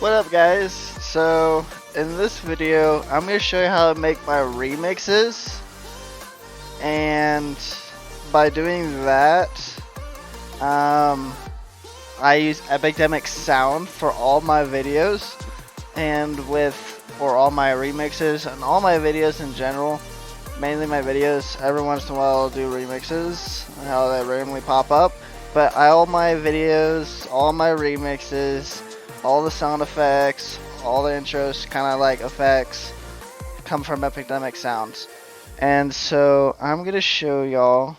What up, guys? So in this video I'm going to show you how to make my remixes, and by doing that I use 𝗏𝗏𝗄𝗏 for all my videos and for all my remixes and all my videos in general. Mainly my videos. Every once in a while I'll do remixes, how they randomly pop up, but all my videos, all my remixes, all the sound effects, all the intros, kind of like effects, come from 𝗏𝗏𝗄𝗏. And so I'm gonna show y'all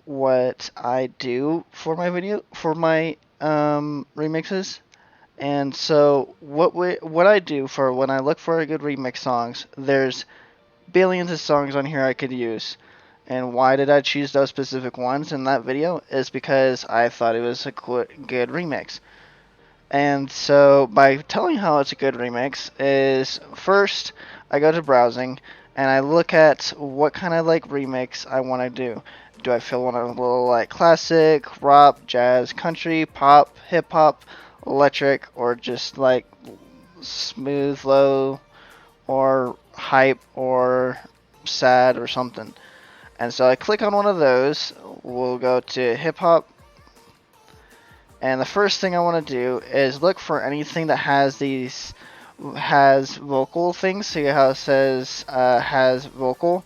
what I do for my remixes. And so what I do for when I look for a good remix songs, there's billions of songs on here I could use. And why did I choose those specific ones in that video is because I thought it was a good remix. And so by telling how it's a good remix is, first I go to browsing and I look at what kind of like remix I want to do. Do I feel one a little like classic, rock, jazz, country, pop, hip hop, electric, or just like smooth, low, or hype, or sad, or something? And so I click on one of those. We'll go to hip hop. And the first thing I want to do is look for anything that has vocal things. See how it says has vocal?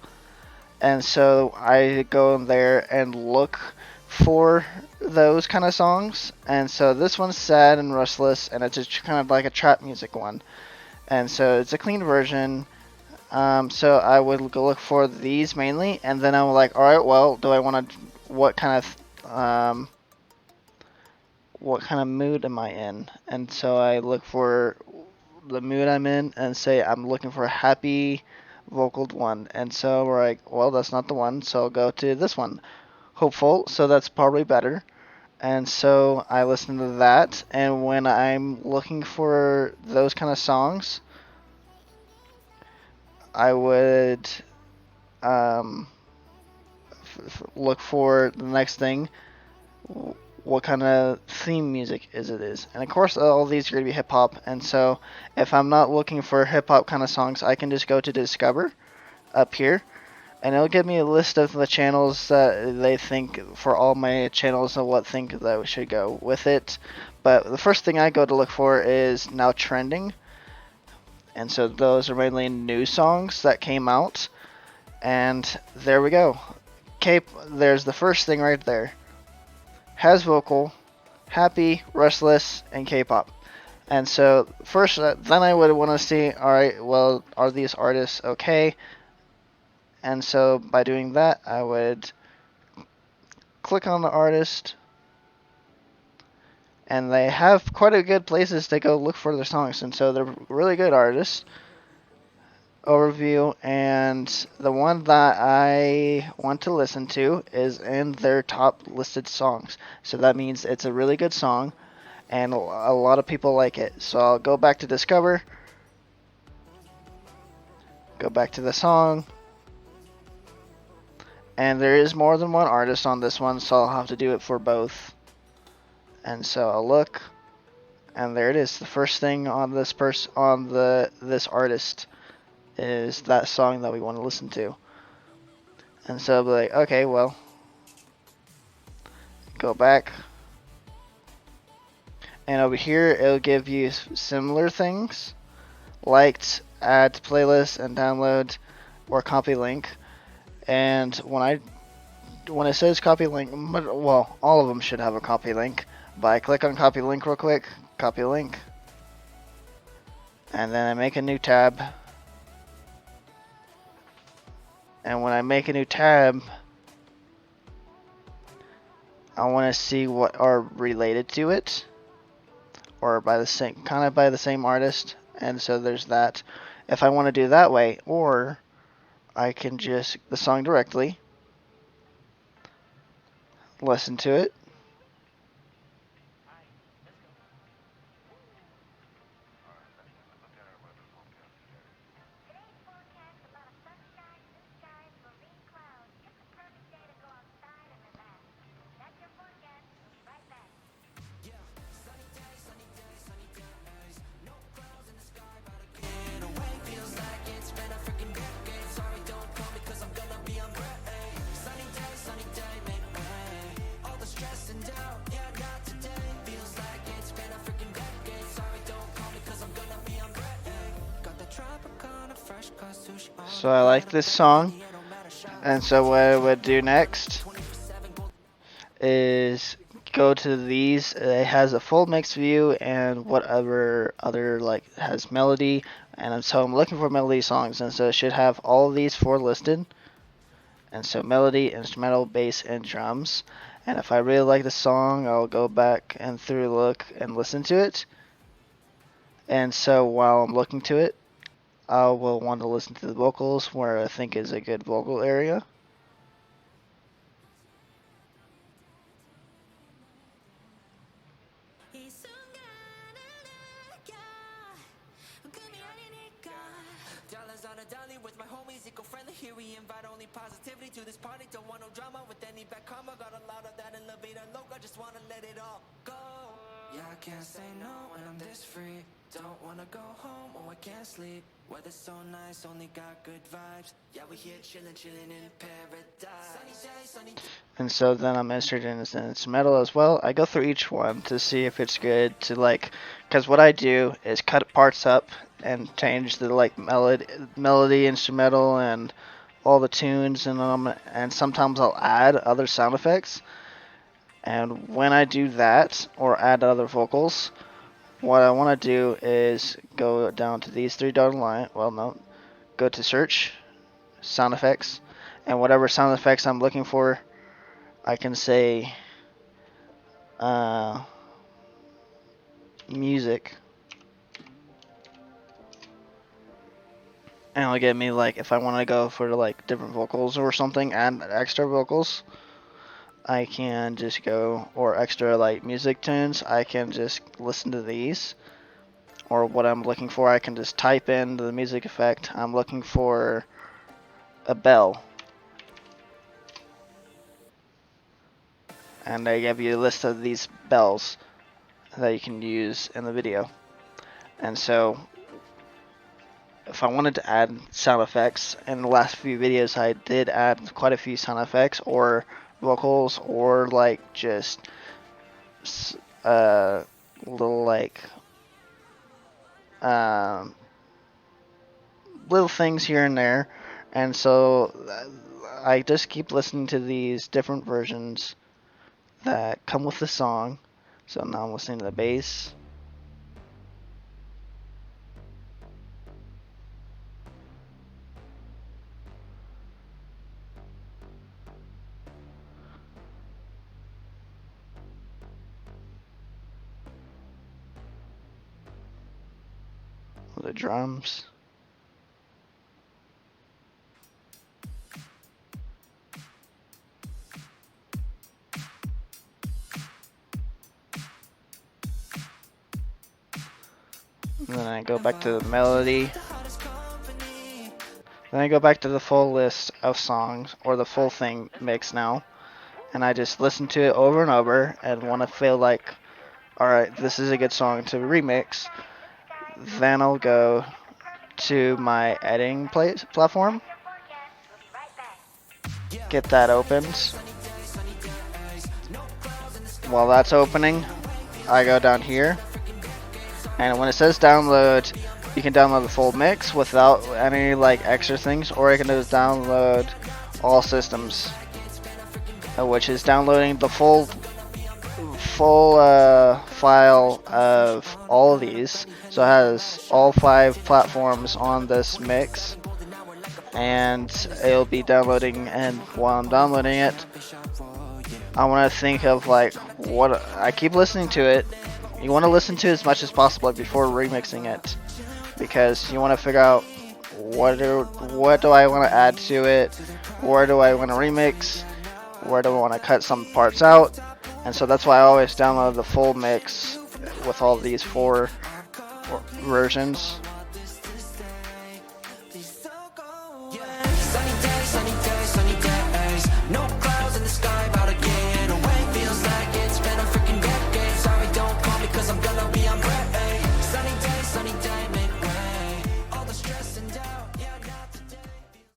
And so I go in there and look for those kind of songs. And so this one's sad and restless, and it's just kind of like a trap music one. And so it's a clean version. So I would go look for these mainly, and then I'm like, all right, well, do I want to? What kind of mood am I in? And so I look for the mood I'm in and say I'm looking for a happy vocaled one. And so we're like, well, that's not the one, so I'll go to this one, hopeful. So that's probably better. And so I listen to that, and when I'm looking for those kind of songs, I would look for the next thing. What kind of theme music is. And of course all these are going to be hip hop, and so if I'm not looking for hip hop kind of songs, I can just go to Discover up here, and it'll give me a list of the channels that they think for all my channels and what think that we should go with it. But the first thing I go to look for is now trending, and so those are mainly new songs that came out, and there we go. There's the first thing right there. Has vocal, happy, restless, and K-pop. And so first, then I would want to see, alright, well, are these artists okay? And so by doing that, I would click on the artist, and they have quite a good places to go look for their songs, and so they're really good artists. Overview, and the one that I want to listen to is in their top listed songs. So that means it's a really good song, and a lot of people like it. So I'll go back to Discover, go back to the song, and there is more than one artist on this one, so I'll have to do it for both. And so I'll look, and there it is. The first thing on this this artist is that song that we want to listen to. And so I'll be like, okay, well, go back, and over here it'll give you similar things, liked, add to playlist, and download, or copy link. And when it says copy link, well, all of them should have a copy link, but I click on copy link real quick, copy link, and then I make a new tab. And when I make a new tab, I want to see what are related to it, or by the same artist. And so there's that. If I want to do that way, or I can just the song directly, listen to it, So I like this song, and so what I would do next is go to these. It has a full mix view and whatever other like has melody, and so I'm looking for melody songs, and so it should have all of these four listed. And so melody, instrumental, bass, and drums. And if I really like the song, I'll go back and through look and listen to it. And so while I'm looking to it, I will want to listen to the vocals where I think is a good vocal area. With my homies, eco-friendly, here we invite only positivity to this party. Don't want no drama with any bad karma. Got a lot of that in 𝗨𝙗𝙗, I just wanna let it all go. Yeah, I can't say no when I'm this free. Don't wanna go home, oh I can't sleep. Weather's so nice, only got good vibes. Yeah, we here chillin', chillin' in paradise. Sunny day, sunny day. And so then I'm interested in this instrumental as well. I go through each one to see if it's good to like, because what I do is cut parts up and change the like melody, instrumental, and all the tunes, and sometimes I'll add other sound effects. And when I do that or add other vocals, what I want to do is go down to these three dotted line. Well, no, go to search, sound effects, and whatever sound effects I'm looking for, I can say music, and it'll get me like if I want to go for like different vocals or something, add extra vocals, I can just go, or extra like music tunes, I can just listen to these. Or what I'm looking for, I can just type in the music effect. I'm looking for a bell. And they give you a list of these bells that you can use in the video. And so if I wanted to add sound effects, in the last few videos I did add quite a few sound effects or vocals, or like just little like little things here and there. And so I just keep listening to these different versions that come with the song. So now I'm listening to the bass, the drums, and then I go back to the melody. Then I go back to the full list of songs, or the full thing mix now, and I just listen to it over and over, and want to feel like, alright, this is a good song to remix. Then I'll go to my editing platform, get that opened. While that's opening, I go down here, and when it says download, you can download the full mix without any like extra things, or you can just download all systems, which is downloading the full file of all of these. So it has all 5 platforms on this mix, and it'll be downloading. And while I'm downloading it, I want to think of like what I keep listening to it. You want to listen to as much as possible before remixing it, because you want to figure out what do I want to add to it, where do I want to remix, where do I want to cut some parts out. And so that's why I always download the full mix with all these 4 versions.